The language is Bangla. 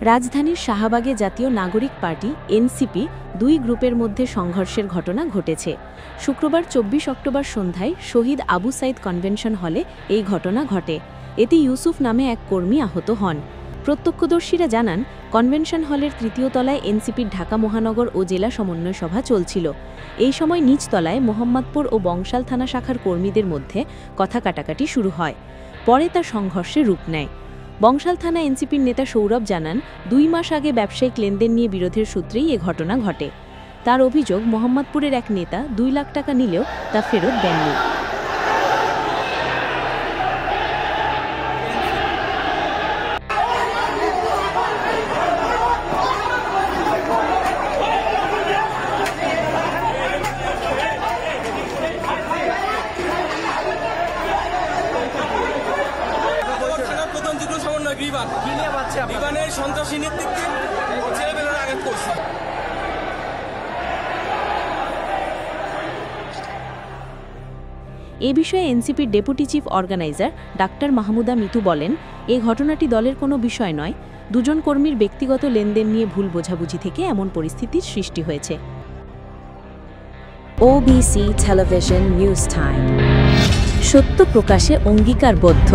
রাজধানীর শাহবাগে জাতীয় নাগরিক পার্টি এনসিপি দুই গ্রুপের মধ্যে সংঘর্ষের ঘটনা ঘটেছে। শুক্রবার ২৪ অক্টোবর সন্ধ্যায় শহীদ আবু সাইদ কনভেনশন হলে এই ঘটনা ঘটে। এতে ইউসুফ নামে এক কর্মী আহত হন। প্রত্যক্ষদর্শীরা জানান, কনভেনশন হলের তৃতীয় তলায় এনসিপির ঢাকা মহানগর ও জেলা সমন্বয় সভা চলছিল। এই সময় নিচতলায় মোহাম্মদপুর ও বংশাল থানা শাখার কর্মীদের মধ্যে কথা কাটাকাটি শুরু হয়। পরে তা সংঘর্ষে রূপ নেয়। বংশাল থানা এনসিপির নেতা সৌরভ জানান, ২ মাস আগে ব্যবসায়িক লেনদেন নিয়ে বিরোধের সূত্রেই এ ঘটনা ঘটে। তার অভিযোগ, মোহাম্মদপুরের এক নেতা ২ লাখ টাকা নিলেও তা ফেরত দেননি। বিমানের সন্ত্রাসী নেতৃত্বে ছেলেমেয়েরা আঘাত করছে। এ বিষয়ে এনসিপির deputy chief organiser doctor Mahmuda Mitu বলেন, এই ঘটনাটি দলের কোনো বিষয় নয়। দুজন কর্মীর ব্যক্তিগত লেনদেন নিয়ে ভুল বোঝাবুঝি থেকে এমন পরিস্থিতির সৃষ্টি হয়েছে। OBC টেলিভিশন নিউজ টাইম, সত্য প্রকাশে অঙ্গীকারবদ্ধ।